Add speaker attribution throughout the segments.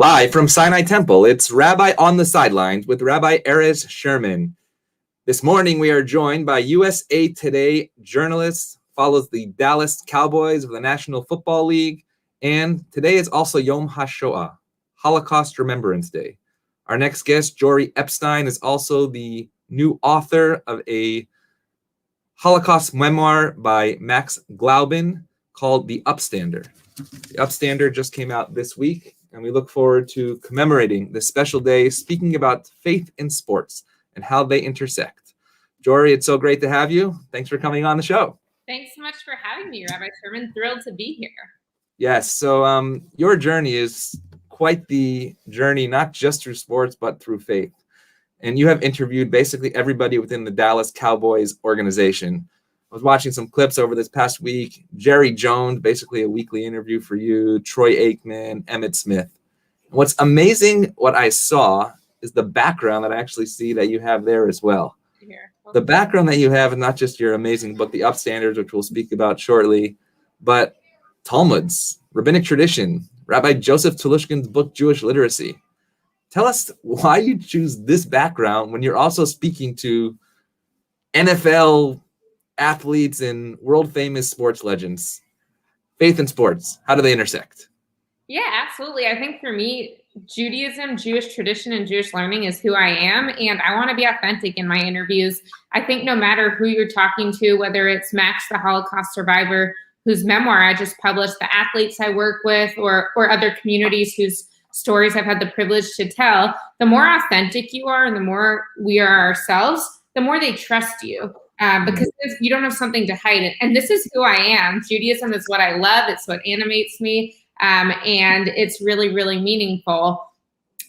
Speaker 1: Live from Sinai Temple, it's Rabbi on the Sidelines with Rabbi Sherman. This morning we are joined by USA Today journalists, follows the Dallas Cowboys of the National Football League, and today is also Yom Hashoah, Holocaust Remembrance Day. Our next guest, Jori Epstein, is also the new author of a Holocaust memoir by Max Galuben called The Upstander. The Upstander just came out this week, and we look forward to commemorating this special day, speaking about faith in sports and how they intersect. Jori, it's so great to have you. Thanks for coming on the show.
Speaker 2: Thanks so much for having me, Rabbi Sherman. Thrilled to be here.
Speaker 1: Yes, so your journey is quite the journey, not just through sports, but through faith. And you have interviewed basically everybody within the Dallas Cowboys organization. I was watching some clips over this past week. Jerry Jones, basically a weekly interview for you, Troy Aikman, Emmitt Smith. And what's amazing, what I saw, is the background that I actually see that you have there as well.
Speaker 2: Here.
Speaker 1: The background that you have is not just your amazing book, The Upstanders, which we'll speak about shortly, but Talmuds, rabbinic tradition, Rabbi Joseph Telushkin's book, Jewish Literacy. Tell us why you choose this background when you're also speaking to NFL athletes and world-famous sports legends. Faith and sports, how do they intersect?
Speaker 2: Yeah, absolutely. I think for me, Judaism, Jewish tradition, and Jewish learning is who I am, and I want to be authentic in my interviews. I think no matter who you're talking to, whether it's Max, the Holocaust survivor, whose memoir I just published, the athletes I work with, or other communities whose stories I've had the privilege to tell, the more authentic you are and the more we are ourselves, the more they trust you. Because you don't have something to hide. And this is who I am. Judaism is what I love. It's what animates me. And it's really, really meaningful.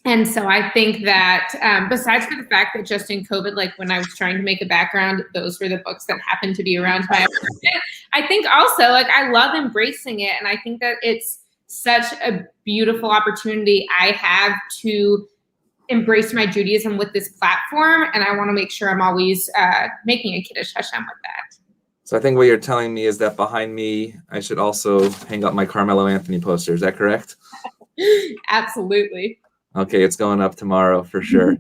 Speaker 2: And so I think that besides for the fact that just in COVID, like when I was trying to make a background, those were the books that happened to be around my apartment. I think also like I love embracing it. And I think that it's such a beautiful opportunity I have to embrace my Judaism with this platform, and I want to make sure I'm always making a Kiddush Hashem with that.
Speaker 1: So I think what you're telling me is that behind me, I should also hang up my Carmelo Anthony poster. Is that correct?
Speaker 2: Absolutely.
Speaker 1: Okay, it's going up tomorrow for sure.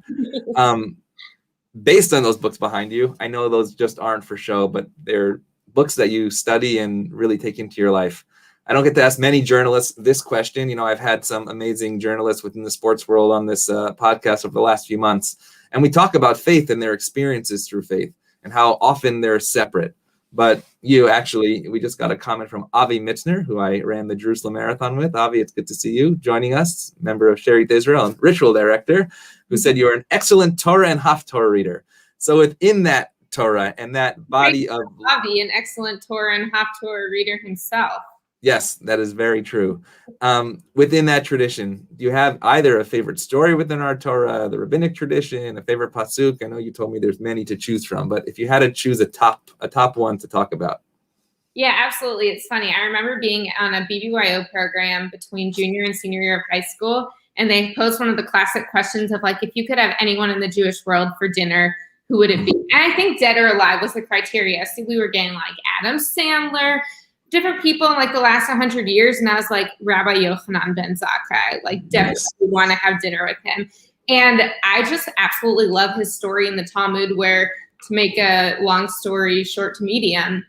Speaker 1: Based on those books behind you, I know those just aren't for show, but they're books that you study and really take into your life. I don't get to ask many journalists this question. You know, I've had some amazing journalists within the sports world on this podcast over the last few months. And we talk about faith and their experiences through faith and how often they're separate. But you actually, we just got a comment from Avi Mitzner, who I ran the Jerusalem Marathon with. Avi, it's good to see you joining us, member of Sherit Israel and ritual director, who said you're an excellent Torah and Haftorah reader. So within that Torah and that body of...
Speaker 2: Avi, an excellent Torah and Haftorah reader himself.
Speaker 1: Yes, that is very true. Within that tradition, do you have either a favorite story within our Torah, the rabbinic tradition, a favorite pasuk? I know you told me there's many to choose from, but if you had to choose a top one to talk about.
Speaker 2: Yeah, absolutely. It's funny. I remember being on a BBYO program between junior and senior year of high school, and they posed one of the classic questions of like, if you could have anyone in the Jewish world for dinner, who would it be? And I think dead or alive was the criteria. So we were getting like Adam Sandler, different people in like the last 100 years. And I was like, Rabbi Yochanan ben Zakkai, like definitely want to have dinner with him. And I just absolutely love his story in the Talmud where, to make a long story short to medium,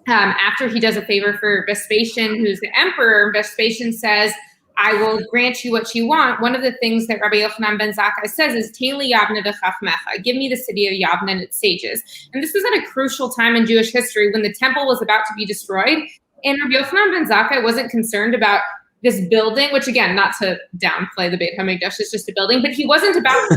Speaker 2: after he does a favor for Vespasian, who's the emperor, Vespasian says, I will grant you what you want. One of the things that Rabbi Yochanan ben Zakkai says is, Teli Yavne v'chachmecha, give me the city of Yavne and its sages. And this was at a crucial time in Jewish history when the temple was about to be destroyed. And Rabbi Yochanan ben Zakkai wasn't concerned about this building, which again, not to downplay the Beit HaMikdash, it's just a building, but he wasn't about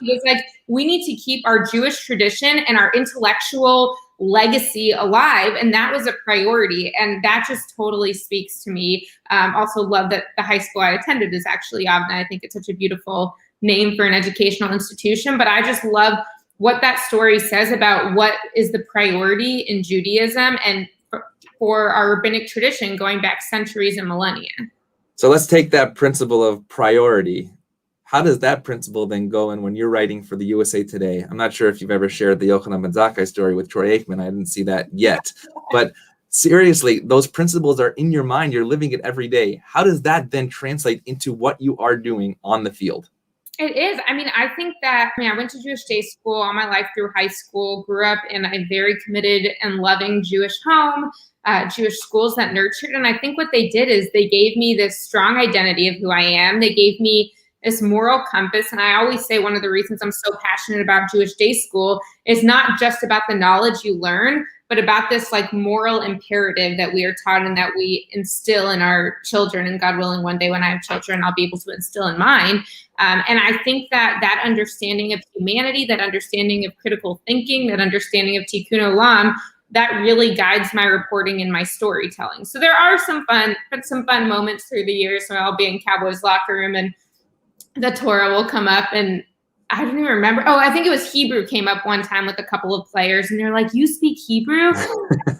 Speaker 2: he was like, we need to keep our Jewish tradition and our intellectual legacy alive. And that was a priority. And that just totally speaks to me. Also love that the high school I attended is actually Yavne. I think it's such a beautiful name for an educational institution, but I just love what that story says about what is the priority in Judaism and for our rabbinic tradition going back centuries and millennia.
Speaker 1: So let's take that principle of priority. How does that principle then go in when you're writing for the USA Today? I'm not sure if you've ever shared the Yochanan ben Zakkai story with Troy Aikman. I didn't see that yet. But seriously, those principles are in your mind. You're living it every day. How does that then translate into what you are doing on the field?
Speaker 2: It is. I mean, I think that, I went to Jewish day school all my life through high school, grew up in a very committed and loving Jewish home, Jewish schools that nurtured. And I think what they did is they gave me this strong identity of who I am. They gave me this moral compass. And I always say one of the reasons I'm so passionate about Jewish day school is not just about the knowledge you learn, but about this like moral imperative that we are taught and that we instill in our children. And God willing, one day when I have children, I'll be able to instill in mine. And I think that understanding of humanity, that understanding of critical thinking, that understanding of tikkun olam, that really guides my reporting and my storytelling. So there are some fun moments through the years. So I'll be in Cowboys locker room and the Torah will come up, and I don't even remember. Oh, I think it was Hebrew came up one time with a couple of players, and they're like, "You speak Hebrew?"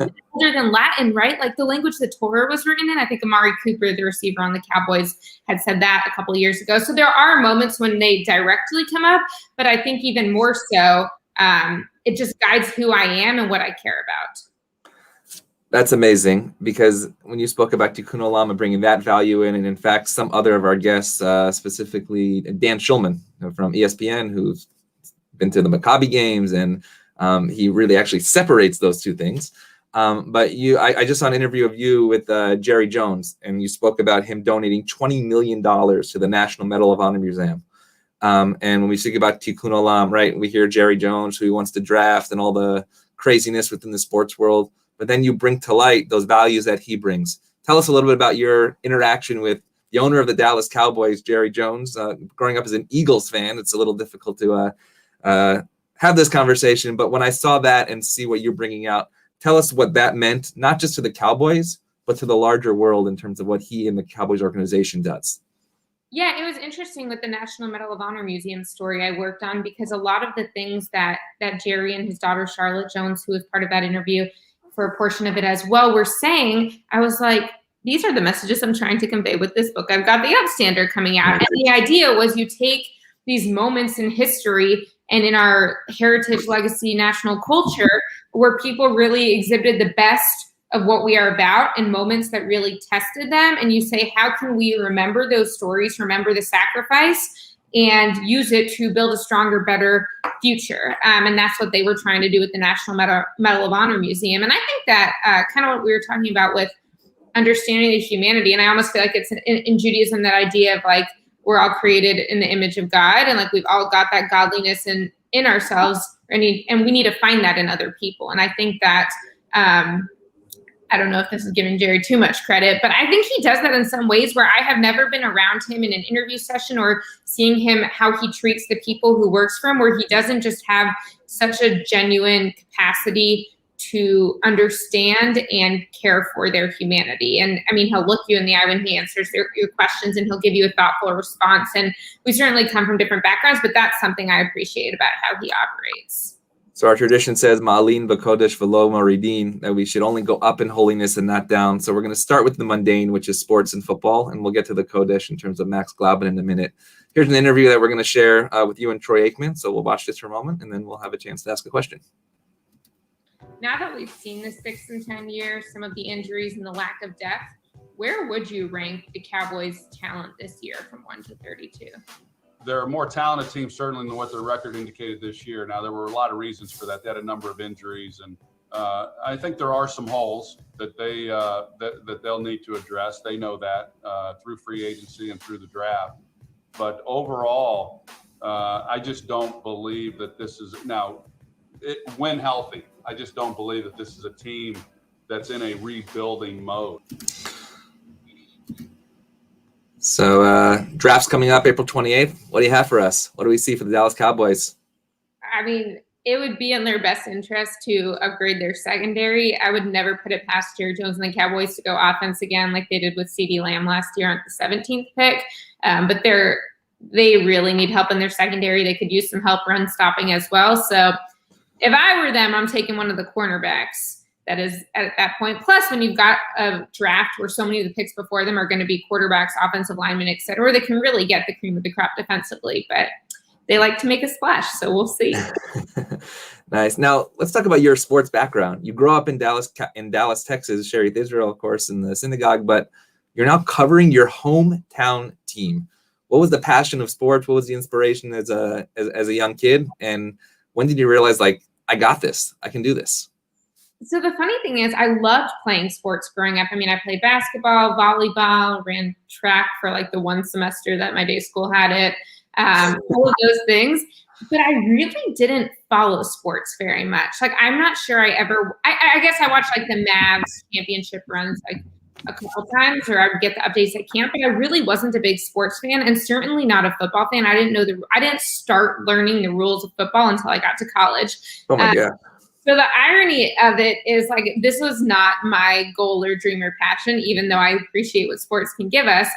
Speaker 2: Older than Latin, right? Like the language the Torah was written in. I think Amari Cooper, the receiver on the Cowboys, had said that a couple of years ago. So there are moments when they directly come up, but I think even more so, it just guides who I am and what I care about.
Speaker 1: That's amazing, because when you spoke about tikkun olam and bringing that value in, and in fact, some other of our guests, specifically Dan Schulman from ESPN, who's been to the Maccabi games, and he really actually separates those two things. But I just saw an interview of you with Jerry Jones, and you spoke about him donating $20 million to the National Medal of Honor Museum. And when we speak about tikkun olam, right, we hear Jerry Jones, who he wants to draft, and all the craziness within the sports world. But then you bring to light those values that he brings. Tell us a little bit about your interaction with the owner of the Dallas Cowboys, Jerry Jones. Growing up as an Eagles fan, it's a little difficult to have this conversation. But when I saw that and see what you're bringing out, tell us what that meant, not just to the Cowboys, but to the larger world in terms of what he and the Cowboys organization does.
Speaker 2: Yeah, it was interesting with the National Medal of Honor Museum story I worked on, because a lot of the things that Jerry and his daughter, Charlotte Jones, who was part of that interview, for a portion of it as well, were saying, I was like, these are the messages I'm trying to convey with this book. I've got the Upstander coming out. And the idea was you take these moments in history and in our heritage, legacy, national culture, where people really exhibited the best of what we are about and moments that really tested them. And you say, how can we remember those stories, remember the sacrifice, and use it to build a stronger, better future. And that's what they were trying to do with the National Medal of Honor Museum. And I think that kind of what we were talking about with understanding the humanity, and I almost feel like it's in Judaism, that idea of like, we're all created in the image of God, and like we've all got that godliness in ourselves, and we need to find that in other people. And I think that, I don't know if this is giving Jerry too much credit, but I think he does that in some ways where I have never been around him in an interview session or seeing him, how he treats the people who works for him, where he doesn't just have such a genuine capacity to understand and care for their humanity. And I mean, he'll look you in the eye when he answers your questions, and he'll give you a thoughtful response. And we certainly come from different backgrounds, but that's something I appreciate about how he operates.
Speaker 1: So our tradition says, Ma'alin v'kodesh v'lo moridin, that we should only go up in holiness and not down. So we're going to start with the mundane, which is sports and football, and we'll get to the kodesh in terms of Max Galuben in a minute. Here's an interview that we're going to share with you and Troy Aikman. So we'll watch this for a moment, and then we'll have a chance to ask a question.
Speaker 2: Now that we've seen the 6 and 10 years, some of the injuries and the lack of depth, where would you rank the Cowboys' talent this year from 1 to 32?
Speaker 3: They're a more talented team, certainly, than what their record indicated this year. Now, there were a lot of reasons for that. They had a number of injuries, and I think there are some holes that that they'll need to address. They know that through free agency and through the draft. But overall, I just don't believe that this is when healthy. I just don't believe that this is a team that's in a rebuilding mode.
Speaker 1: So draft's coming up April 28th. What do you have for us? What do we see for the Dallas Cowboys?
Speaker 2: I mean, it would be in their best interest to upgrade their secondary. I would never put it past Jerry Jones and the Cowboys to go offense again like they did with CeeDee Lamb last year on the 17th pick. But they really need help in their secondary. They could use some help run stopping as well. So if I were them, I'm taking one of the cornerbacks that is at that point. Plus, when you've got a draft where so many of the picks before them are going to be quarterbacks, offensive linemen, et cetera, they can really get the cream of the crop defensively. But they like to make a splash. So we'll see.
Speaker 1: Nice. Now let's talk about your sports background. You grew up in Dallas, Texas, Sherith Israel, of course, in the synagogue, but you're now covering your hometown team. What was the passion of sports? What was the inspiration as a young kid? And when did you realize, like, I got this, I can do this?
Speaker 2: So the funny thing is, I loved playing sports growing up. I mean, I played basketball, volleyball, ran track for like the one semester that my day school had it, all of those things. But I really didn't follow sports very much. Like, I'm not sure I guess I watched like the Mavs championship runs like a couple times, or I would get the updates at camp, but I really wasn't a big sports fan, and certainly not a football fan. I didn't start learning the rules of football until I got to college.
Speaker 1: Oh my God.
Speaker 2: So the irony of it is, like, this was not my goal or dream or passion, even though I appreciate what sports can give us.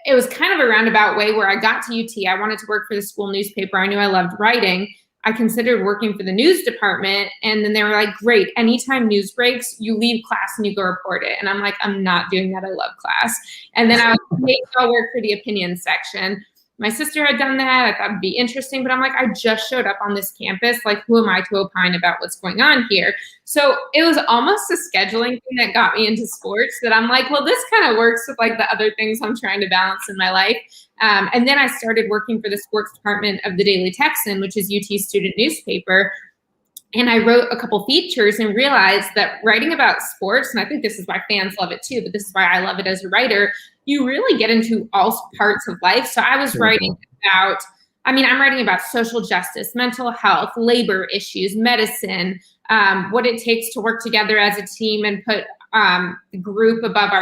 Speaker 2: It was kind of a roundabout way where I got to UT. I wanted to work for the school newspaper. I knew I loved writing. I considered working for the news department, and then they were like, great, anytime news breaks, you leave class and you go report it. And I'm like, I'm not doing that. I love class. And then I was maybe I'll work for the opinion section. My sister had done that. I thought it'd be interesting, but I'm like, I just showed up on this campus. Like, who am I to opine about what's going on here? So it was almost a scheduling thing that got me into sports, that I'm like, well, this kind of works with like the other things I'm trying to balance in my life. And then I started working for the sports department of the Daily Texan, which is UT's student newspaper. And I wrote a couple features and realized that writing about sports, and I think this is why fans love it too, but this is why I love it as a writer, you really get into all parts of life. So I was writing about, I'm writing about social justice, mental health, labor issues, medicine, what it takes to work together as a team and put the group above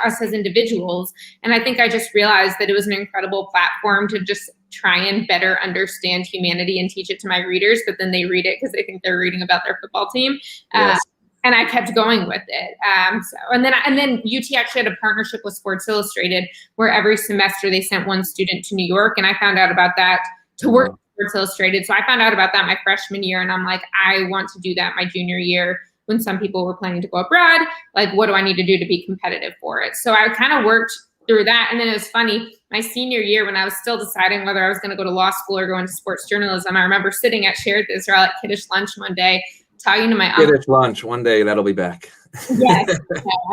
Speaker 2: us as individuals. And I think I just realized that it was an incredible platform to just try and better understand humanity and teach it to my readers, but then they read it because they think they're reading about their football team.
Speaker 1: Yes.
Speaker 2: And I kept going with it. And then UT actually had a partnership with Sports Illustrated, where every semester they sent one student to New York. And I found out about that to work with Sports Illustrated. So I found out about that my freshman year. And I'm like, I want to do that my junior year, when some people were planning to go abroad. Like, what do I need to do to be competitive for it? So I kind of worked through that. And then it was funny, my senior year, when I was still deciding whether I was going to go to law school or go into sports journalism, I remember sitting at Sherith Israel at Kiddush lunch one day, talking to my uncle.
Speaker 1: Kiddush lunch, one day that'll be back.
Speaker 2: Yes,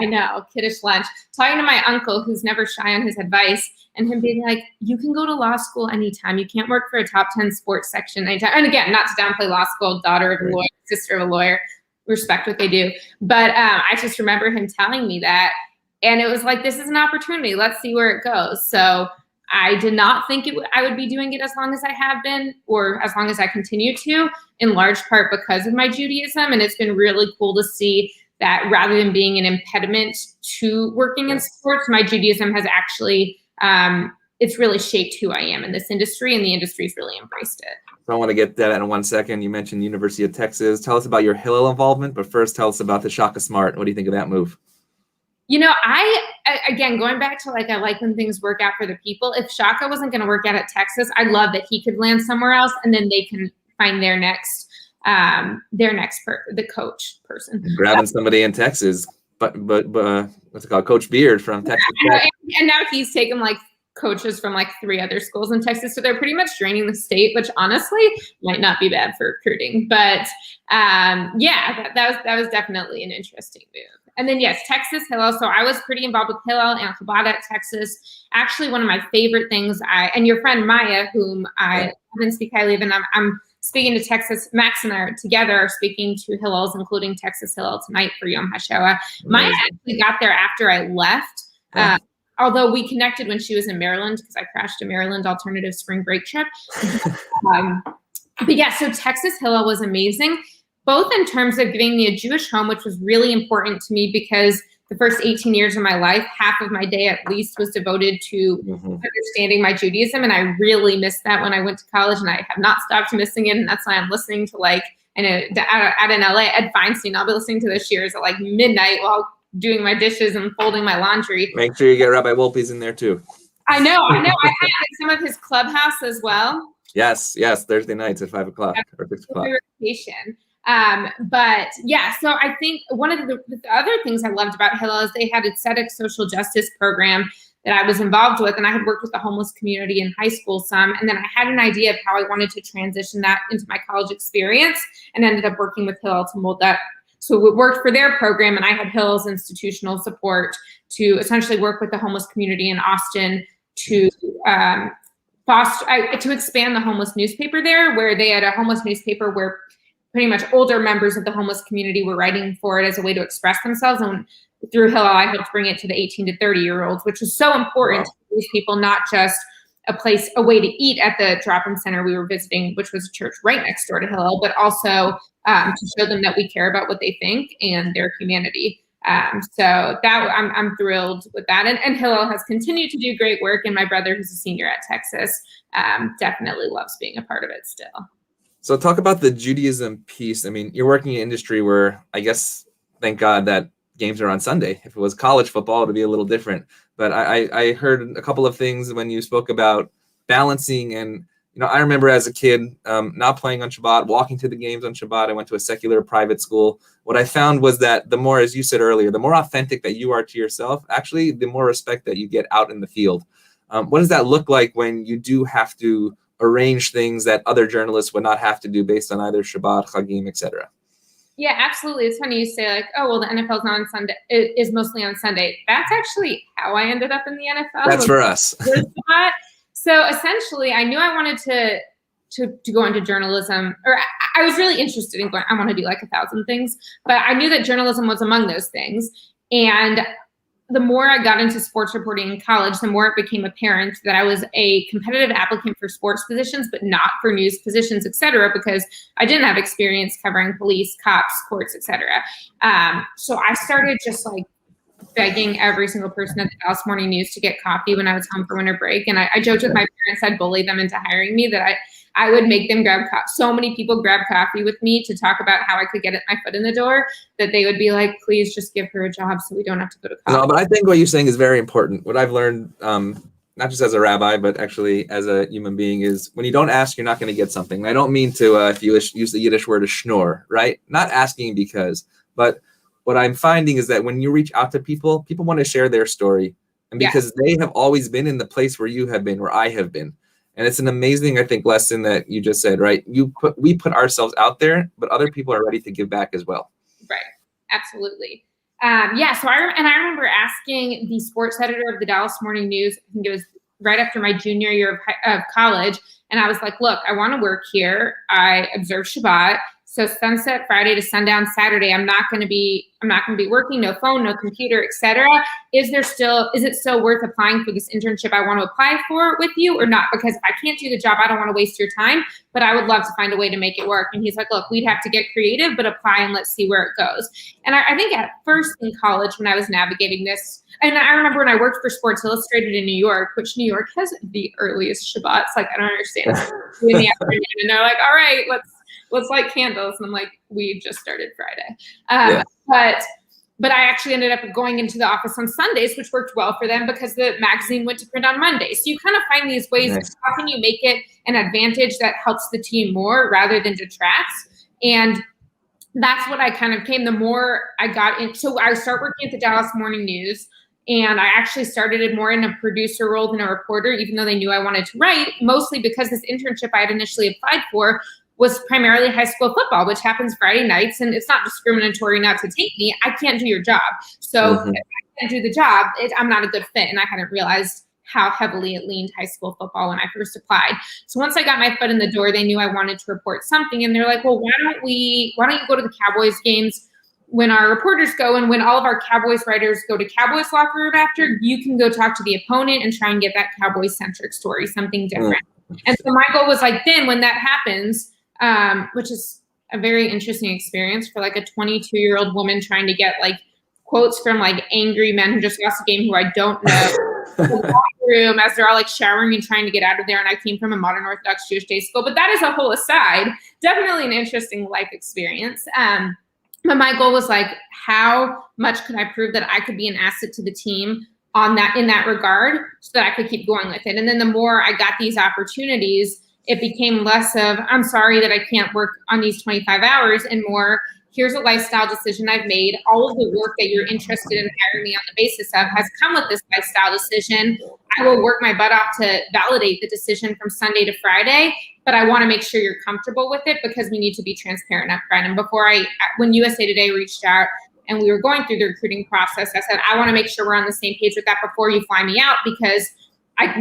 Speaker 2: I know, Kiddush lunch. Talking to my uncle, who's never shy on his advice, and him being like, you can go to law school anytime. You can't work for a top 10 sports section anytime. And again, not to downplay law school, daughter of a lawyer, sister of a lawyer, respect what they do. But I just remember him telling me that. And it was like, this is an opportunity. Let's see where it goes. So I did not think I would be doing it as long as I have been, or as long as I continue to, in large part because of my Judaism. And it's been really cool to see that rather than being an impediment to working in sports, my Judaism has actually, it's really shaped who I am in this industry, and the industry's really embraced it.
Speaker 1: So I want to get that in 1 second. You mentioned University of Texas. Tell us about your Hillel involvement, but first tell us about the Shaka Smart. What do you think of that move?
Speaker 2: You know, again, going back to like, I like when things work out for the people. If Shaka wasn't going to work out at Texas, I love that he could land somewhere else, and then they can find their next the coach person.
Speaker 1: Grabbing somebody in Texas, but what's it called? Coach Beard from Texas.
Speaker 2: And now he's taken like coaches from like 3 other schools in Texas. So they're pretty much draining the state, which honestly might not be bad for recruiting. But that was definitely an interesting move. And then, yes, Texas, Hillel. So I was pretty involved with Hillel and Chabad at Texas. Actually, one of my favorite things, and your friend Maya, whom I didn't speak highly of, and I'm speaking to Texas, Max and I are together are speaking to Hillels, including Texas Hillel tonight for Yom Hashoah. Maya actually got there after I left, although we connected when she was in Maryland, because I crashed a Maryland alternative spring break trip. But yeah, so Texas Hillel was amazing, both in terms of giving me a Jewish home, which was really important to me because the first 18 years of my life, half of my day at least was devoted to understanding my Judaism. And I really missed that when I went to college, and I have not stopped missing it. And that's why I'm listening to out in LA, Ed Feinstein. I'll be listening to those years at like midnight while doing my dishes and folding my laundry.
Speaker 1: Make sure you get Rabbi Wolpe's in there too.
Speaker 2: I know. I had some of his clubhouse as well.
Speaker 1: Yes. Thursday nights at 5 o'clock or 6 o'clock.
Speaker 2: But yeah, so I think one of the other things I loved about Hillel is they had a tzedek social justice program that I was involved with. And I had worked with the homeless community in high school some. And then I had an idea of how I wanted to transition that into my college experience, and ended up working with Hillel to mold that. So it worked for their program, and I had Hillel's institutional support to essentially work with the homeless community in Austin to to expand the homeless newspaper there, where they had a homeless newspaper where pretty much older members of the homeless community were writing for it as a way to express themselves. And through Hillel, I helped bring it to the 18 to 30-year-olds, which was so important to these people, not just a way to eat at the drop-in center we were visiting, which was a church right next door to Hillel, but also to show them that we care about what they think and their humanity. So that I'm thrilled with that. And Hillel has continued to do great work. And my brother, who's a senior at Texas, definitely loves being a part of it still.
Speaker 1: So talk about the Judaism piece. I mean, you're working in an industry where, I guess, thank God that games are on Sunday. If it was college football, it would be a little different. But I heard a couple of things when you spoke about balancing. And, I remember as a kid not playing on Shabbat, walking to the games on Shabbat. I went to a secular private school. What I found was that the more, as you said earlier, the more authentic that you are to yourself, actually, the more respect that you get out in the field. What does that look like when you do have to arrange things that other journalists would not have to do based on either Shabbat, Chagim, etc.? Yeah,
Speaker 2: absolutely. It's funny you say like, oh, well, the NFL's not on Sunday. It is mostly on Sunday. That's actually how I ended up in the NFL.
Speaker 1: That's for us.
Speaker 2: So essentially, I knew I wanted to go into journalism, or I was really interested in going, I want to do like 1,000 things, but I knew that journalism was among those things. And the more I got into sports reporting in college, the more it became apparent that I was a competitive applicant for sports positions, but not for news positions, et cetera, because I didn't have experience covering police, cops, courts, et cetera. So I started just like begging every single person at the Dallas Morning News to get coffee when I was home for winter break. And I joked with my parents, I'd bully them into hiring me, that I would make them grab coffee. So many people grab coffee with me to talk about how I could get my foot in the door, that they would be like, please just give her a job so we don't have to go to college.
Speaker 1: No, but I think what you're saying is very important. What I've learned, not just as a rabbi, but actually as a human being, is when you don't ask, you're not going to get something. I don't mean to, if you use the Yiddish word, schnorr, right? Not asking because, but what I'm finding is that when you reach out to people want to share their story. And because they have always been in the place where you have been, where I have been. And it's an amazing, I think, lesson that you just said, right? We put ourselves out there, but other people are ready to give back as well.
Speaker 2: Right. Absolutely. So I remember asking the sports editor of the Dallas Morning News, I think it was right after my junior year of college. And I was like, look, I want to work here. I observe Shabbat. So sunset Friday to sundown Saturday, I'm not going to be working, no phone, no computer, etc. Is it still worth applying for this internship I want to apply for with you or not? Because if I can't do the job, I don't want to waste your time, but I would love to find a way to make it work. And he's like, look, we'd have to get creative, but apply and let's see where it goes. And I think at first in college when I was navigating this, and I remember when I worked for Sports Illustrated in New York, which New York has the earliest Shabbats. Like, I don't understand. In the afternoon, and they're like, all right, let's light candles. And I'm like, we just started Friday. But I actually ended up going into the office on Sundays, which worked well for them because the magazine went to print on Monday. So you kind of find these ways of how can you make it an advantage that helps the team more rather than detracts. And that's what I kind of came, the more I got in. So I started working at the Dallas Morning News, and I actually started more in a producer role than a reporter, even though they knew I wanted to write, mostly because this internship I had initially applied for was primarily high school football, which happens Friday nights. And it's not discriminatory not to take me. I can't do your job. So if I can't do the job, I'm not a good fit. And I hadn't realized how heavily it leaned high school football when I first applied. So once I got my foot in the door, they knew I wanted to report something. And they're like, well, why don't you go to the Cowboys games when our reporters go, and when all of our Cowboys writers go to Cowboys locker room after, you can go talk to the opponent and try and get that Cowboys-centric story, something different. And so my goal was like, then when that happens, which is a very interesting experience for like a 22-year-old woman trying to get like quotes from like angry men who just lost a game who I don't know. The locker room as they're all like showering and trying to get out of there. And I came from a modern Orthodox Jewish day school, but that is a whole aside. Definitely an interesting life experience. But my goal was like, how much could I prove that I could be an asset to the team in that regard, so that I could keep going with it. And then the more I got these opportunities, it became less of, I'm sorry that I can't work on these 25 hours, and more, here's a lifestyle decision I've made. All of the work that you're interested in hiring me on the basis of has come with this lifestyle decision. I will work my butt off to validate the decision from Sunday to Friday, but I want to make sure you're comfortable with it because we need to be transparent upfront. And when USA Today reached out and we were going through the recruiting process, I said, I want to make sure we're on the same page with that before you fly me out, because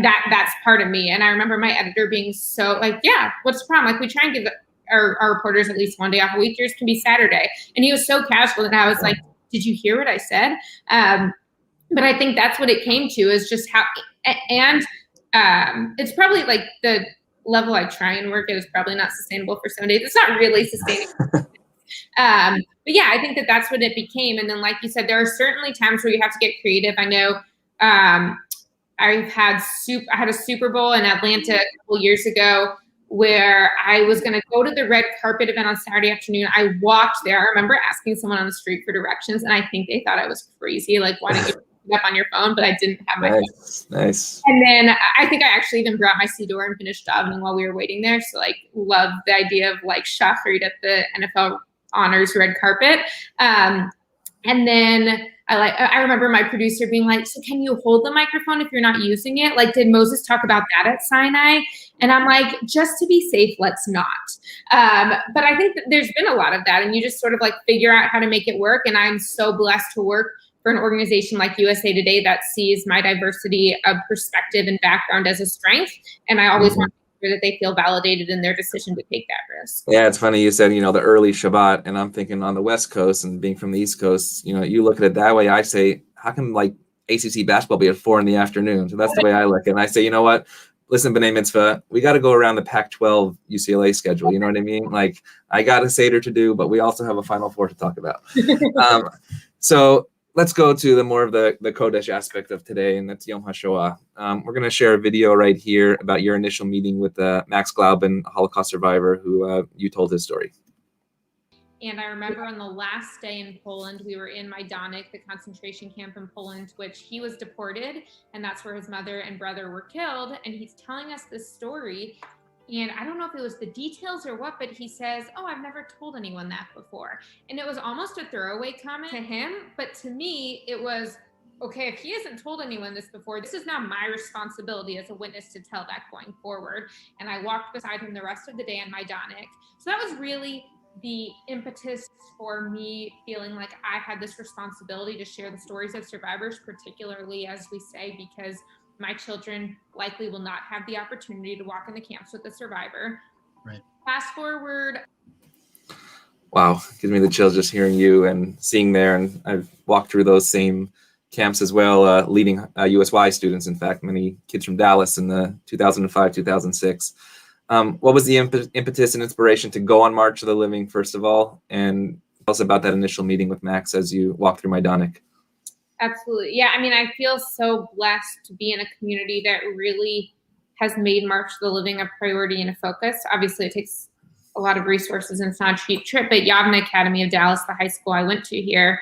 Speaker 2: that's part of me. And I remember my editor being so like, yeah, what's the problem? Like, we try and give our reporters at least one day off a week. Yours can be Saturday. And he was so casual that I was like, did you hear what I said? But I think that's what it came to, is just how, and it's probably like the level I try and work at is probably not sustainable for some days. It's not really sustainable. But yeah, I think that's what it became. And then, like you said, there are certainly times where you have to get creative. I know I had a Super Bowl in Atlanta a couple years ago where I was going to go to the red carpet event on Saturday afternoon. I walked there. I remember asking someone on the street for directions, and I think they thought I was crazy. Like, why don't you pick it up on your phone? But I didn't have my phone.
Speaker 1: Nice.
Speaker 2: And then I think I actually even brought my Siddur and finished davening while we were waiting there. So, like, love the idea of like shafrit at the NFL honors red carpet. And then I remember my producer being like, so can you hold the microphone if you're not using it? Like, did Moses talk about that at Sinai? And I'm like, just to be safe, let's not. But I think that there's been a lot of that, and you just sort of like figure out how to make it work. And I'm so blessed to work for an organization like USA Today that sees my diversity of perspective and background as a strength. And I always want to make sure that they feel validated in their decision to take that risk.
Speaker 1: Yeah, it's funny you said, the early Shabbat, and I'm thinking on the West Coast and being from the East Coast, you look at it that way. I say, how come like ACC basketball be at 4 p.m? So that's the way I look. And I say, you know what? Listen, B'nai Mitzvah, we got to go around the Pac-12 UCLA schedule. You know what I mean? Like, I got a Seder to do, but we also have a Final Four to talk about. So let's go to the more of the Kodesh aspect of today, and that's Yom HaShoah. We're going to share a video right here about your initial meeting with Max Galuben, a Holocaust survivor, who you told his story.
Speaker 2: And I remember on the last day in Poland, we were in Majdanek, the concentration camp in Poland, which he was deported, and that's where his mother and brother were killed. And he's telling us this story, and I don't know if it was the details or what, but he says, oh, I've never told anyone that before. And it was almost a throwaway comment to him, but to me, it was, okay, if he hasn't told anyone this before, this is now my responsibility as a witness to tell that going forward. And I walked beside him the rest of the day in Majdanek. So that was really the impetus for me feeling like I had this responsibility to share the stories of survivors, particularly, as we say, because my children likely will not have the opportunity to walk in the camps with a survivor.
Speaker 4: Right. Fast
Speaker 2: forward.
Speaker 1: Wow, gives me the chills just hearing you and seeing there. And I've walked through those same camps as well, leading USY students, in fact, many kids from Dallas in the 2005, 2006. What was the impetus and inspiration to go on March of the Living, first of all? And tell us about that initial meeting with Max as you walked through Majdanek.
Speaker 2: Absolutely. Yeah, I mean, I feel so blessed to be in a community that really has made March of the Living a priority and a focus. Obviously, it takes a lot of resources and it's not a cheap trip, but Yavne Academy of Dallas, the high school I went to here,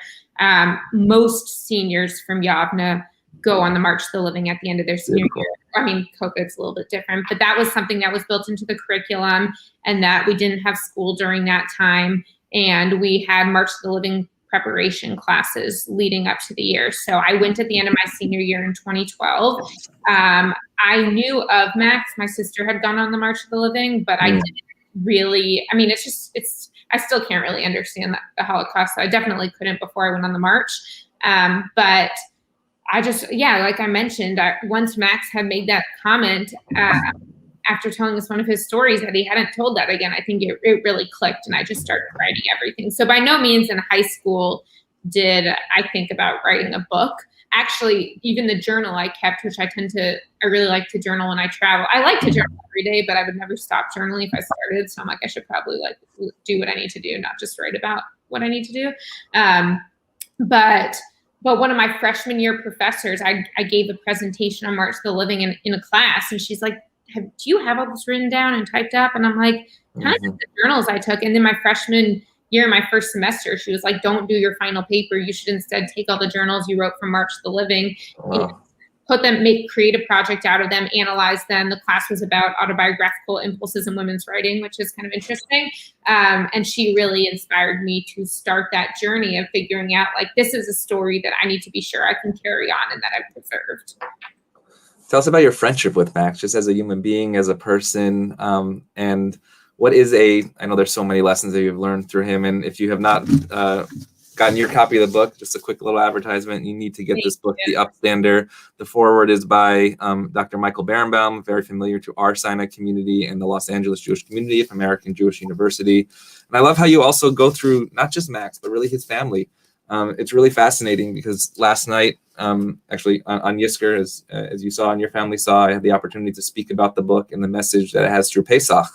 Speaker 2: most seniors from Yavne go on the March of the Living at the end of their senior year. I mean, COVID's a little bit different, but that was something that was built into the curriculum, and that we didn't have school during that time. And we had March of the Living preparation classes leading up to the year. So I went at the end of my senior year in 2012. I knew of Max. My sister had gone on the March of the Living, but I didn't really, I mean, I still can't really understand the Holocaust. So I definitely couldn't before I went on the march. But I just, like I mentioned, once Max had made that comment, after telling us one of his stories that he hadn't told that again, I think it really clicked, and I just started writing everything. So by no means in high school did I think about writing a book. Actually, even the journal I kept, which I really like to journal when I travel. I like to journal every day, but I would never stop journaling if I started. So I'm like, I should probably do what I need to do, not just write about what I need to do. But one of my freshman year professors, I gave a presentation on March of the Living in a class, and she's like, do you have all this written down and typed up? And I'm like, kind of the journals I took. And then my freshman year, my first semester, she was like, don't do your final paper. You should instead take all the journals you wrote from March of the Living and create a project out of them, analyze them. The class was about autobiographical impulses in women's writing, which is kind of interesting. And she really inspired me to start that journey of figuring out, like, this is a story that I need to be sure I can carry on and that I've preserved.
Speaker 1: Tell us about your friendship with Max, just as a human being, as a person, and what is I know there's so many lessons that you've learned through him, and if you have not gotten your copy of the book, just a quick little advertisement, you need to get this book, The Upstander. The foreword is by Dr. Michael Berenbaum, very familiar to our Sinai community and the Los Angeles Jewish community of American Jewish University. And I love how you also go through not just Max, but really his family. It's really fascinating because last night, actually on Yisker, as you saw and your family saw, I had the opportunity to speak about the book and the message that it has through Pesach.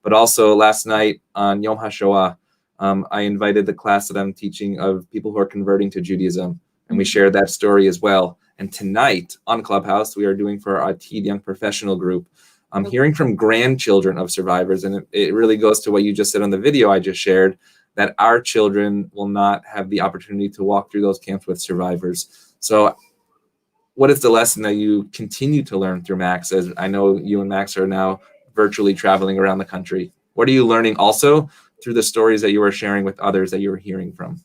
Speaker 1: But also last night on Yom HaShoah, I invited the class that I'm teaching of people who are converting to Judaism, and we shared that story as well. And tonight on Clubhouse, we are doing for our Atid Young Professional Group, hearing from grandchildren of survivors. And it really goes to what you just said on the video I just shared, that our children will not have the opportunity to walk through those camps with survivors. So what is the lesson that you continue to learn through Max, as I know you and Max are now virtually traveling around the country? What are you learning also through the stories that you were sharing with others that you were hearing from?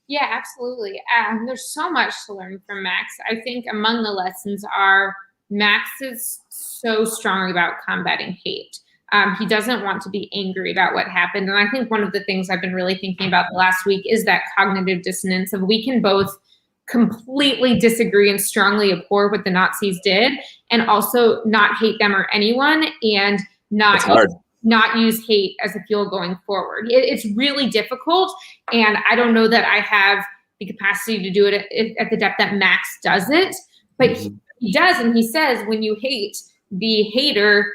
Speaker 2: Yeah, absolutely. There's so much to learn from Max. I think among the lessons are Max is so strong about combating hate. He doesn't want to be angry about what happened. And I think one of the things I've been really thinking about the last week is that cognitive dissonance of we can both completely disagree and strongly abhor what the Nazis did and also not hate them or anyone and not use hate as a fuel going forward. It's really difficult. And I don't know that I have the capacity to do it at the depth that Max does it, but he does. And he says, when you hate, the hater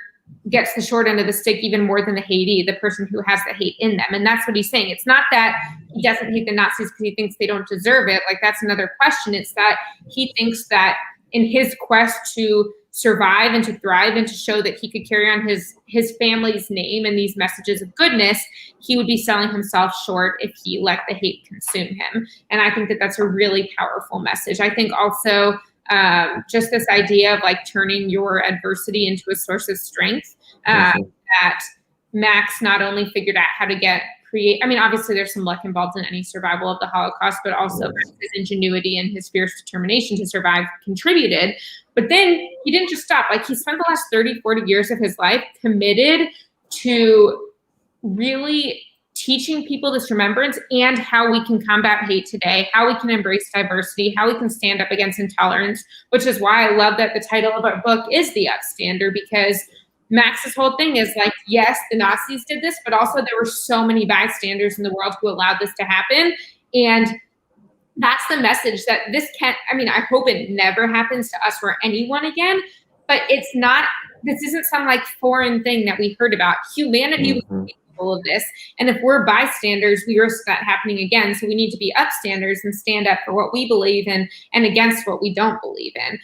Speaker 2: gets the short end of the stick even more than the Haiti, the person who has the hate in them. And that's what he's saying. It's not that he doesn't hate the Nazis because he thinks they don't deserve it. Like, that's another question. It's that he thinks that in his quest to survive and to thrive and to show that he could carry on his family's name and these messages of goodness, he would be selling himself short if he let the hate consume him. And I think that that's a really powerful message. I think also just this idea of like turning your adversity into a source of strength, that Max not only figured out how to create, I mean, obviously there's some luck involved in any survival of the Holocaust, but also his ingenuity and his fierce determination to survive contributed. But then he didn't just stop. Like, he spent the last 30, 40 years of his life committed to really teaching people this remembrance and how we can combat hate today, how we can embrace diversity, how we can stand up against intolerance, which is why I love that the title of our book is The Upstander, because Max's whole thing is like, yes, the Nazis did this, but also there were so many bystanders in the world who allowed this to happen. And that's the message that this can't, I mean, I hope it never happens to us or anyone again, but this isn't some like foreign thing that we heard about. Humanity was capable of this. And if we're bystanders, we risk that happening again. So we need to be upstanders and stand up for what we believe in and against what we don't believe in.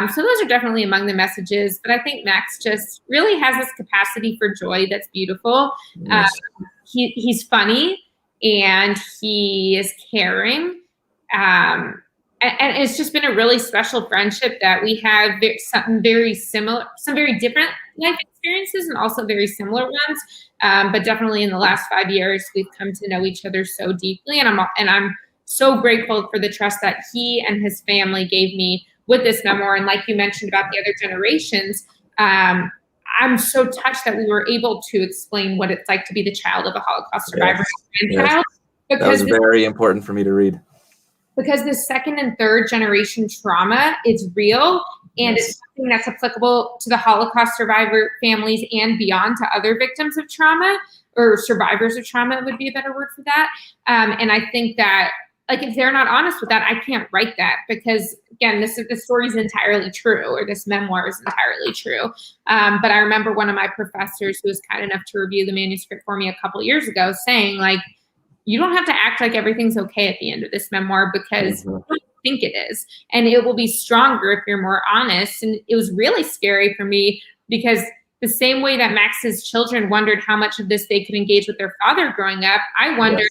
Speaker 2: So those are definitely among the messages. But I think Max just really has this capacity for joy that's beautiful. He's funny and he is caring. And it's just been a really special friendship that we have some very different life experiences and also very similar ones. But definitely in the last 5 years, we've come to know each other so deeply. And I'm so grateful for the trust that he and his family gave me with this memoir. And like you mentioned about the other generations, I'm so touched that we were able to explain what it's like to be the child of a Holocaust survivor.
Speaker 1: Yes. That was very important for me to read.
Speaker 2: Because this second and third generation trauma is real, and it's something that's applicable to the Holocaust survivor families and beyond, to other victims of trauma, or survivors of trauma would be a better word for that. And I think that, like, if they're not honest with that, I can't write that, because again, this story is entirely true, or this memoir is entirely true. But I remember one of my professors who was kind enough to review the manuscript for me a couple years ago saying, like, you don't have to act like everything's okay at the end of this memoir, because you don't think it is. And it will be stronger if you're more honest. And it was really scary for me, because the same way that Max's children wondered how much of this they could engage with their father growing up, I wondered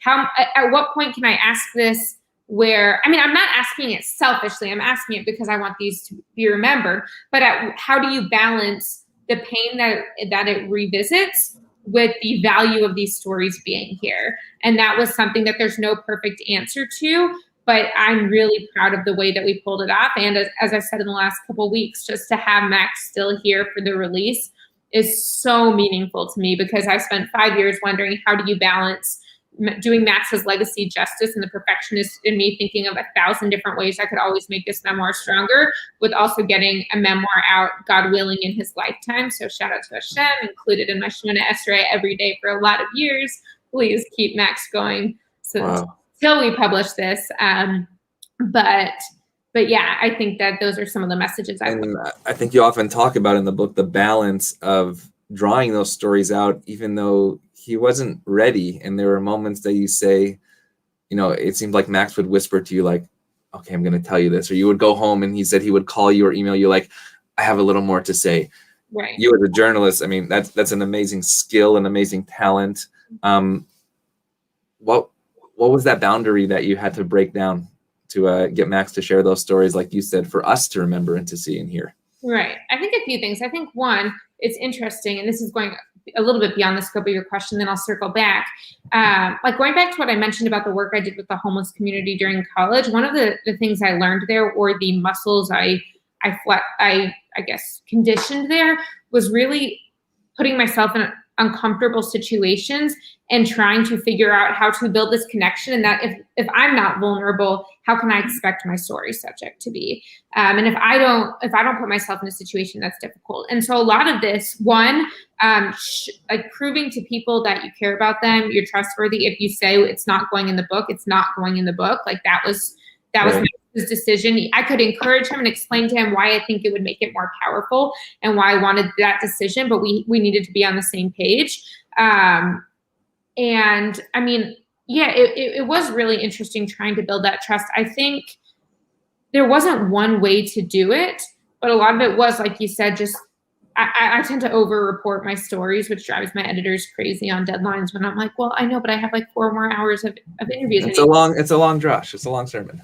Speaker 2: at what point can I ask this where, I mean, I'm not asking it selfishly. I'm asking it because I want these to be remembered. But how do you balance the pain that it revisits with the value of these stories being here? And that was something that there's no perfect answer to, but I'm really proud of the way that we pulled it off. And as I said in the last couple of weeks, just to have Max still here for the release is so meaningful to me, because I spent 5 years wondering, how do you balance doing Max's legacy justice and the perfectionist in me thinking of 1,000 different ways I could always make this memoir stronger, with also getting a memoir out, God willing, in his lifetime. So shout out to Hashem, included in my Shemona Esrei every day for a lot of years. Please keep Max going till we publish this. But yeah, I think that those are some of the messages I
Speaker 1: think you often talk about in the book, the balance of drawing those stories out, even though he wasn't ready. And there were moments that you say, it seemed like Max would whisper to you, like, okay, I'm going to tell you this. Or you would go home and he said he would call you or email you, like, I have a little more to say.
Speaker 2: Right.
Speaker 1: You as a journalist, I mean, that's an amazing skill, an amazing talent. What was that boundary that you had to break down to get Max to share those stories, like you said, for us to remember and to see and hear?
Speaker 2: Right. I think a few things. I think one, it's interesting, and this is going a little bit beyond the scope of your question, then I'll circle back. Like going back to what I mentioned about the work I did with the homeless community during college, one of the things I learned there, or the muscles I guess conditioned there, was really putting myself in uncomfortable situations and trying to figure out how to build this connection. And that if I'm not vulnerable, how can I expect my story subject to be? And if I don't put myself in a situation that's difficult. And so a lot of this, one, like proving to people that you care about them, you're trustworthy. If you say it's not going in the book, it's not going in the book. Like that was his decision. I could encourage him and explain to him why I think it would make it more powerful and why I wanted that decision, but we needed to be on the same page. And I mean, yeah, it was really interesting trying to build that trust. I think there wasn't one way to do it, but a lot of it was, like you said, just I tend to over-report my stories, which drives my editors crazy on deadlines when I'm like, well, I know, but I have like 4 more hours of interviews.
Speaker 1: It's a long drush. It's a long sermon.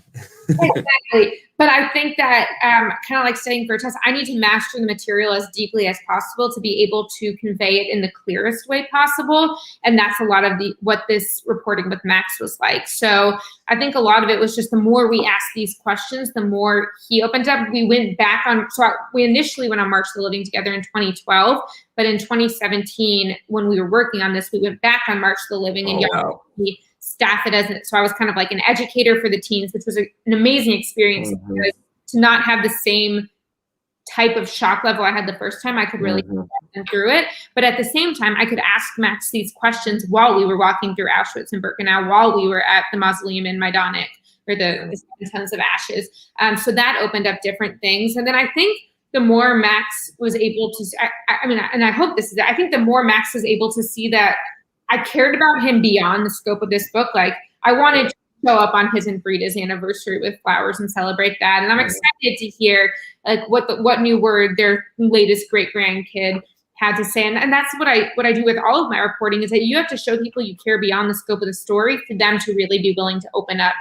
Speaker 2: Exactly. But I think that kind of like studying for a test, I need to master the material as deeply as possible to be able to convey it in the clearest way possible. And that's a lot of what this reporting with Max was like. So I think a lot of it was just the more we asked these questions, the more he opened up. We went back on, so we initially went on March of the Living together in 2012, but in 2017, when we were working on this, we went back on March of the Living and he staffed it as, so I was kind of like an educator for the teens, which was an amazing experience because to not have the same type of shock level I had the first time, I could really get through it. But at the same time, I could ask Max these questions while we were walking through Auschwitz and Birkenau, while we were at the mausoleum in Majdanek, or the 7 tons of ashes. So that opened up different things. And then I think the more Max was able to, I mean, and I hope this is it, I think the more Max was able to see that I cared about him beyond the scope of this book. Like I wanted to show up on his and Frida's anniversary with flowers and celebrate that. And I'm excited to hear like what new word their latest great grandkid had to say. And that's what I do with all of my reporting, is that you have to show people you care beyond the scope of the story for them to really be willing to open up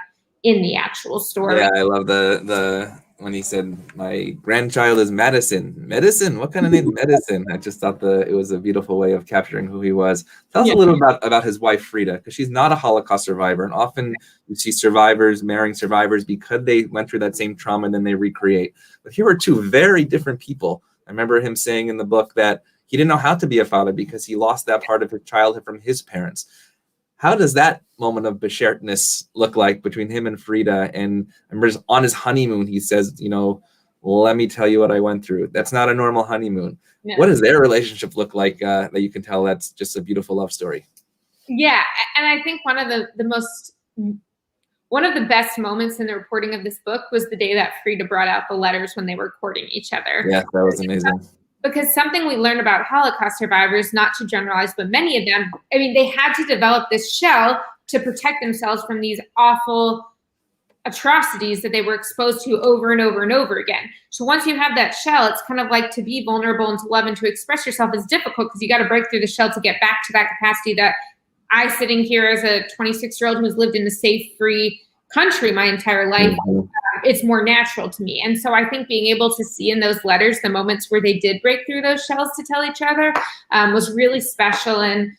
Speaker 2: in the actual story.
Speaker 1: Yeah, I love the when he said, my grandchild is Madison. Medicine? What kind of name? Medicine. I just thought it was a beautiful way of capturing who he was. Tell us a little about his wife, Frida, because she's not a Holocaust survivor. And often you see survivors marrying survivors because they went through that same trauma and then they recreate. But here were 2 very different people. I remember him saying in the book that he didn't know how to be a father because he lost that part of his childhood from his parents. How does that moment of besharedness look like between him and Frida? And I remember on his honeymoon, he says, let me tell you what I went through. That's not a normal honeymoon. No. What does their relationship look like that you can tell that's just a beautiful love story?
Speaker 2: Yeah. And I think one of the best moments in the reporting of this book was the day that Frida brought out the letters when they were courting each other.
Speaker 1: Yeah, that was amazing.
Speaker 2: Because something we learned about Holocaust survivors, not to generalize, but many of them, I mean, they had to develop this shell to protect themselves from these awful atrocities that they were exposed to over and over and over again. So once you have that shell, it's kind of like to be vulnerable and to love and to express yourself is difficult because you got to break through the shell to get back to that capacity that I, sitting here as a 26-year-old who's lived in a safe, free country my entire life, it's more natural to me. And so I think being able to see in those letters the moments where they did break through those shells to tell each other was really special. And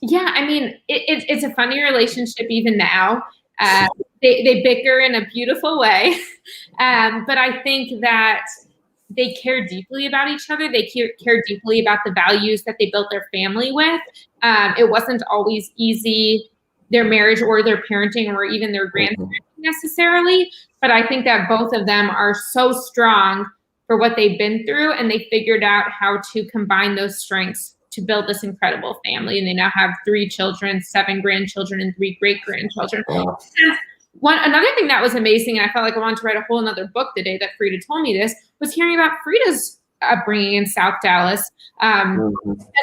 Speaker 2: yeah, I mean, it's a funny relationship even now. They bicker in a beautiful way. But I think that they care deeply about each other. They care deeply about the values that they built their family with. It wasn't always easy, their marriage or their parenting or even their grandparenting necessarily. But I think that both of them are so strong for what they've been through, and they figured out how to combine those strengths to build this incredible family. And they now have 3 children, 7 grandchildren, and 3 great-grandchildren. Wow. Another thing that was amazing, and I felt like I wanted to write a whole another book the day that Frida told me this, was hearing about Frida's upbringing in South Dallas as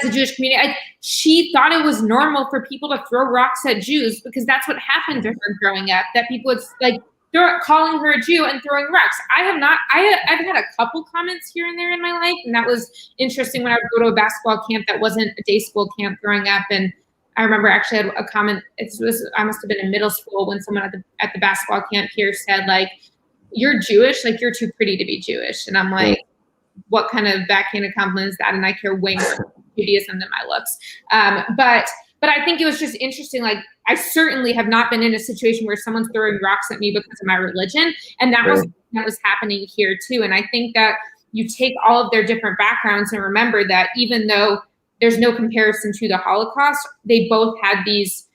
Speaker 2: a Jewish community. She thought it was normal for people to throw rocks at Jews because that's what happened to her growing up, that people would like calling her a Jew and throwing rocks. I've had a couple comments here and there in my life, and that was interesting when I would go to a basketball camp that wasn't a day school camp growing up. And I remember actually had a comment. I must have been in middle school when someone at the basketball camp here said, like, "You're Jewish, like you're too pretty to be Jewish." And I'm like, what kind of backhanded compliment is that? And I care way more about Judaism than my looks. But I think it was just interesting. Like, I certainly have not been in a situation where someone's throwing rocks at me because of my religion. And that was happening here too. And I think that you take all of their different backgrounds and remember that even though there's no comparison to the Holocaust, they both had these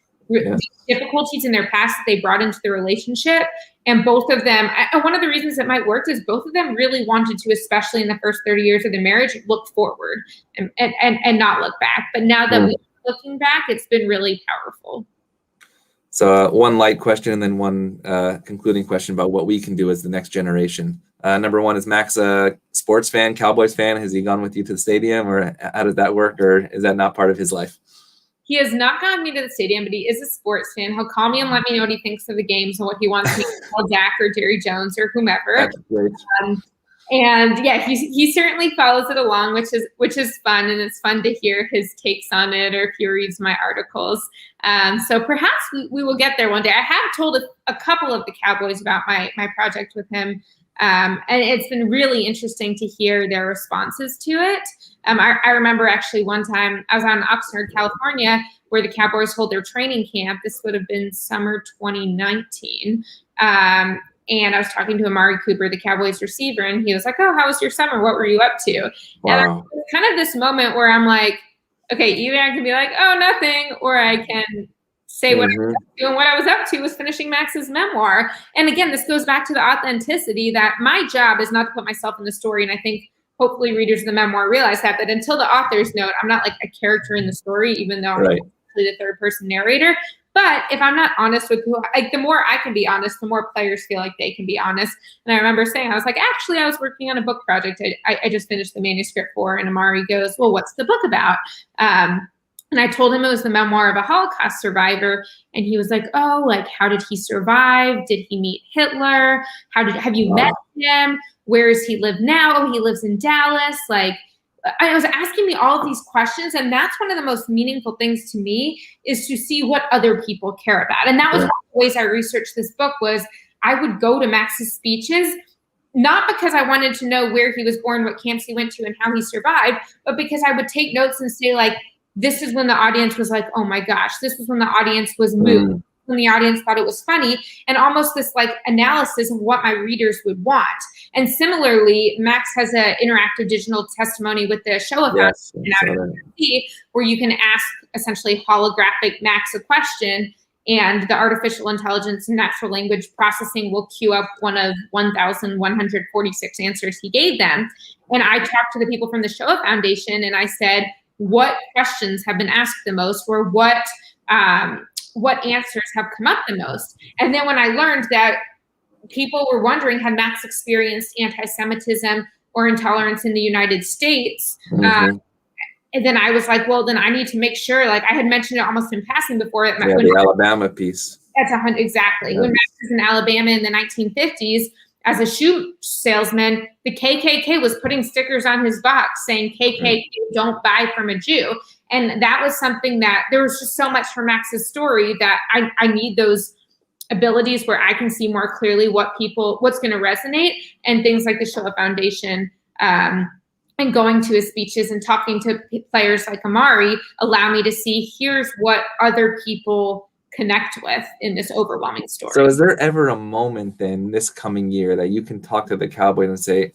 Speaker 2: difficulties in their past that they brought into the relationship. And both of them, and one of the reasons it might work is both of them really wanted to, especially in the first 30 years of their marriage, look forward and not look back. But now that we're looking back, it's been really powerful.
Speaker 1: So one light question and then one concluding question about what we can do as the next generation. Number one, is Max a sports fan, Cowboys fan? Has he gone with you to the stadium, or how does that work, or is that not part of his life?
Speaker 2: He has not gotten me to the stadium, but he is a sports fan. He'll call me and let me know what he thinks of the games and what he wants me to call Dak or Jerry Jones or whomever.
Speaker 1: That's great.
Speaker 2: And yeah, he certainly follows it along, which is fun, and it's fun to hear his takes on it, or if he reads my articles. So perhaps we will get there one day. I have told a couple of the Cowboys about my project with him. And it's been really interesting to hear their responses to it. I remember actually one time I was on Upstander, California, where the Cowboys hold their training camp. This would have been summer 2019. And I was talking to Amari Cooper, the Cowboys receiver, and he was like, "Oh, how was your summer? What were you up to?" Wow. And it was kind of this moment where I'm like, okay, either I can be like, "Oh, nothing," or I can say what I was up to. And what I was up to was finishing Max's memoir. And again, this goes back to the authenticity that my job is not to put myself in the story. And I think hopefully readers of the memoir realize that until the author's note, I'm not like a character in the story, even though I'm the third person narrator. But if I'm not honest with the more I can be honest, the more players feel like they can be honest. And I remember saying, I was like, actually, I was working on a book project I just finished the manuscript for. And Amari goes, "Well, what's the book about?" And I told him it was the memoir of a Holocaust survivor. And he was like, "Oh, like, how did he survive? Did he meet Hitler? Have you met him? Where does he live now? Oh, he lives in Dallas." Like, I was asking me all of these questions. And that's one of the most meaningful things to me, is to see what other people care about. And that was one of the ways I researched this book. Was I would go to Max's speeches, not because I wanted to know where he was born, what camps he went to, and how he survived, but because I would take notes and say, like, this is when the audience was like, "Oh my gosh," this was when the audience was moved, when the audience thought it was funny, and almost this like analysis of what my readers would want. And similarly, Max has an interactive digital testimony with the Shoah Foundation, where you can ask essentially holographic Max a question, and the artificial intelligence and natural language processing will queue up one of 1,146 answers he gave them. And I talked to the people from the Shoah Foundation, and I said, what questions have been asked the most, or what answers have come up the most? And then when I learned that people were wondering, had Max experienced anti-Semitism or intolerance in the United States? And then I was like, well, then I need to make sure, like I had mentioned it almost in passing before.
Speaker 1: The Alabama piece.
Speaker 2: That's exactly. Yeah. When Max was in Alabama in the 1950s, as a shoe salesman, the KKK was putting stickers on his box saying, "KKK, don't buy from a Jew." And that was something that there was just so much from Max's story that I need those abilities where I can see more clearly what's going to resonate, and things like the Shoah Foundation, and going to his speeches and talking to players like Amari allow me to see here's what other people connect with in this overwhelming story.
Speaker 1: So is there ever a moment then this coming year that you can talk to the Cowboys and say,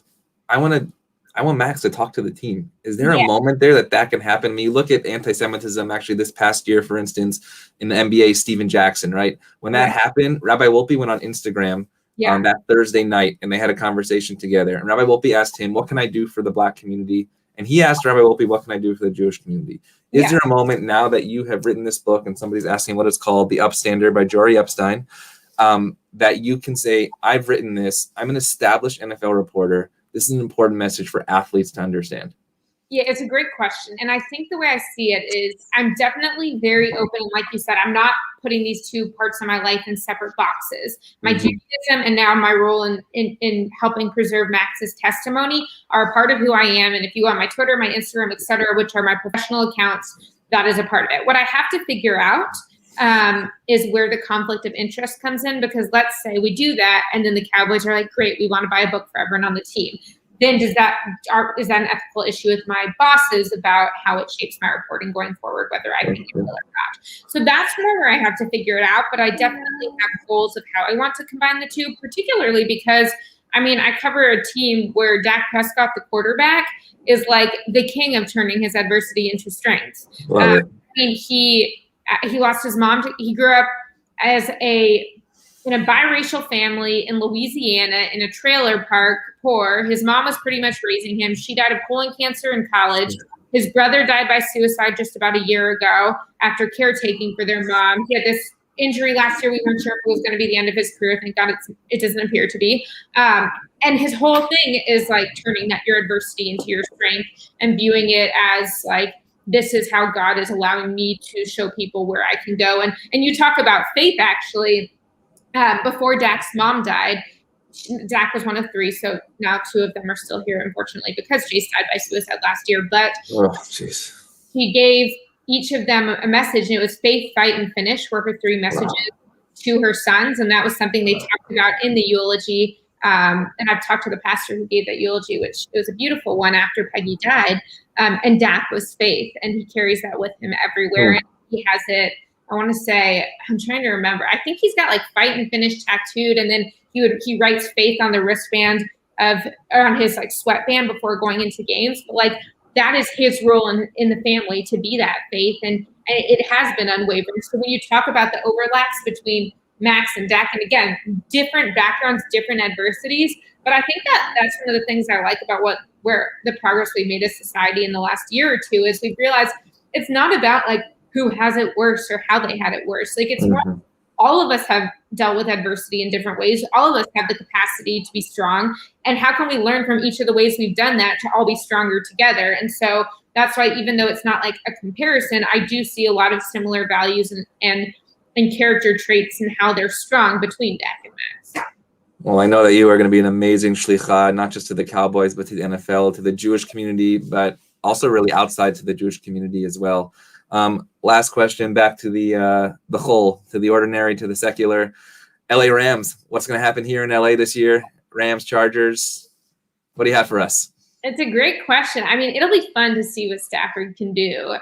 Speaker 1: I want Max to talk to the team? Is there a moment there that can happen? I mean, you look at anti-Semitism actually this past year, for instance, in the NBA, Steven Jackson, right? When that happened, Rabbi Wolpe went on Instagram on that Thursday night, and they had a conversation together. And Rabbi Wolpe asked him, what can I do for the Black community? And he asked Rabbi Wolpe, what can I do for the Jewish community? Is there a moment now that you have written this book and somebody's asking what it's called, The Upstander by Jori Epstein, that you can say, I've written this, I'm an established NFL reporter, this is an important message for athletes to understand?
Speaker 2: Yeah, it's a great question. And I think the way I see it is I'm definitely very open. And like you said, I'm not putting these two parts of my life in separate boxes. My Judaism and now my role in helping preserve Max's testimony are a part of who I am. And if you go on my Twitter, my Instagram, et cetera, which are my professional accounts, that is a part of it. What I have to figure out is where the conflict of interest comes in, because let's say we do that and then the Cowboys are like, great, we want to buy a book for everyone on the team. Then is that an ethical issue with my bosses about how it shapes my reporting going forward, whether I think it will or not? So that's more where I have to figure it out. But I definitely have goals of how I want to combine the two, particularly because, I mean, I cover a team where Dak Prescott, the quarterback, is like the king of turning his adversity into strength. I mean, he lost his mom. He grew up in a biracial family in Louisiana in a trailer park, poor. His mom was pretty much raising him. She died of colon cancer in college. His brother died by suicide just about a year ago after caretaking for their mom. He had this injury last year. We weren't sure if it was going to be the end of his career. Thank God it doesn't appear to be. And his whole thing is like turning your adversity into your strength and viewing it as like, this is how God is allowing me to show people where I can go. And you talk about faith, actually. Before Dak's mom died, Dak was one of three, so now two of them are still here, unfortunately, because Jace died by suicide last year. But he gave each of them a message, and it was faith, fight, and finish were her three messages to her sons, and that was something they talked about in the eulogy. And I've talked to the pastor who gave that eulogy, which it was a beautiful one after Peggy died. And Dak was faith, and he carries that with him everywhere. And he has it. I want to say, I'm trying to remember. I think he's got like fight and finish tattooed, and then he writes faith on the wristband on his like sweatband before going into games. But like that is his role in the family, to be that faith, and it has been unwavering. So when you talk about the overlaps between Max and Dak, and again, different backgrounds, different adversities, but I think that's one of the things I like about where the progress we've made as society in the last year or two is we've realized it's not about like who has it worse or how they had it worse. Like it's more, all of us have dealt with adversity in different ways. All of us have the capacity to be strong. And how can we learn from each of the ways we've done that to all be stronger together? And so that's why, even though it's not like a comparison, I do see a lot of similar values and character traits and how they're strong between Dak and Max.
Speaker 1: Well, I know that you are going to be an amazing shlicha, not just to the Cowboys, but to the NFL, to the Jewish community, but also really outside to the Jewish community as well. Last question, back to the whole, to the ordinary, to the secular. LA Rams, what's going to happen here in LA this year? Rams, Chargers, what do you have for us?
Speaker 2: It's a great question. I mean, it'll be fun to see what Stafford can do.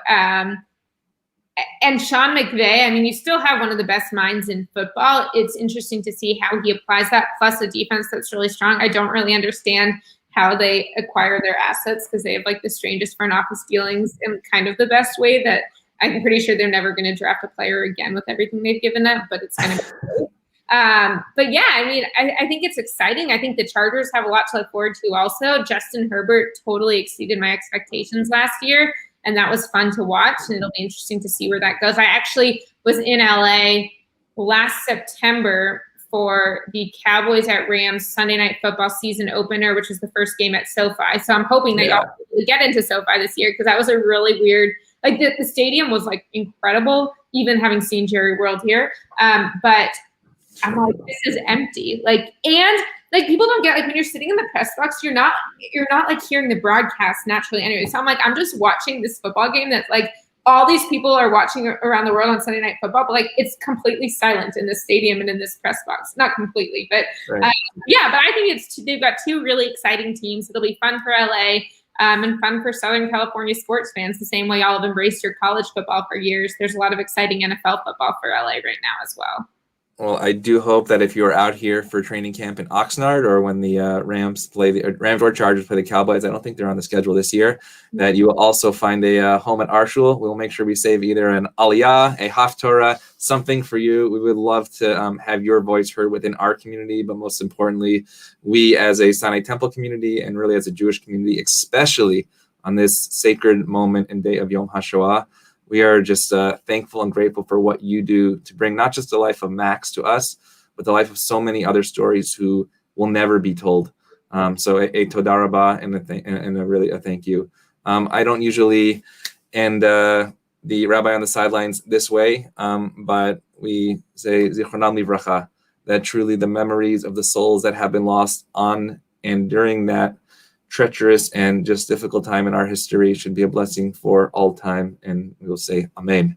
Speaker 2: And Sean McVay, I mean, you still have one of the best minds in football. It's interesting to see how he applies that, plus a defense that's really strong. I don't really understand how they acquire their assets, because they have like the strangest front office dealings in kind of the best way that I'm pretty sure they're never going to draft a player again with everything they've given up, but it's kind of cool. But yeah, I mean, I think it's exciting. I think the Chargers have a lot to look forward to also. Justin Herbert totally exceeded my expectations last year, and that was fun to watch, and it'll be interesting to see where that goes. I actually was in LA last September for the Cowboys at Rams Sunday Night Football season opener, which was the first game at SoFi. So I'm hoping that y'all get into SoFi this year, because that was a really weird, like the stadium was like incredible, even having seen Jerry World here. But I'm like, this is empty. Like, and like people don't get, like when you're sitting in the press box, you're not like hearing the broadcast naturally anyway. So I'm like, I'm just watching this football game that's like all these people are watching around the world on Sunday Night Football, but like it's completely silent in this stadium and in this press box. Not completely, but
Speaker 1: Right.
Speaker 2: yeah. But I think they've got two really exciting teams. It'll be fun for LA and fun for Southern California sports fans. The same way y'all have embraced your college football for years. There's a lot of exciting NFL football for LA right now as well.
Speaker 1: Well, I do hope that if you are out here for training camp in Oxnard or when the Rams or Chargers play the Cowboys, I don't think they're on the schedule this year, that you will also find a home at our shul. We'll make sure we save either an aliyah, a haftorah, something for you. We would love to have your voice heard within our community, but most importantly, we as a Sinai Temple community and really as a Jewish community, especially on this sacred moment and day of Yom HaShoah, we are just thankful and grateful for what you do to bring not just the life of Max to us, but the life of so many other stories who will never be told. So a toda rabah and a thank you. I don't usually end the Rabbi on the Sidelines this way, but we say zichronam livracha, that truly the memories of the souls that have been lost on and during that treacherous and just difficult time in our history should be a blessing for all time, and we will say amen.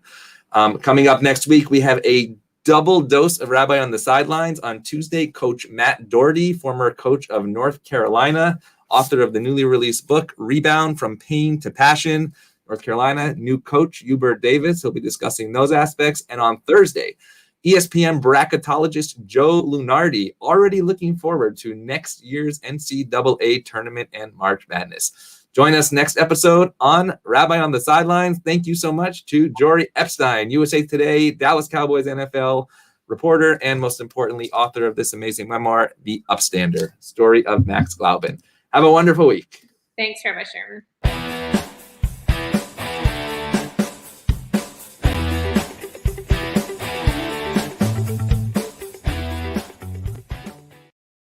Speaker 1: Coming up next week, we have a double dose of Rabbi on the Sidelines. On Tuesday, Coach Matt Doherty, former coach of North Carolina, author of the newly released book, Rebound from Pain to Passion, North Carolina, new coach, Hubert Davis. He'll be discussing those aspects. And on Thursday, ESPN bracketologist Joe Lunardi, already looking forward to next year's NCAA tournament and March Madness. Join us next episode on Rabbi on the Sidelines. Thank you so much to Jori Epstein, USA Today, Dallas Cowboys NFL reporter, and most importantly, author of this amazing memoir, The Upstander, Story of Max Galuben. Have a wonderful week.
Speaker 2: Thanks, Rabbi Sherman.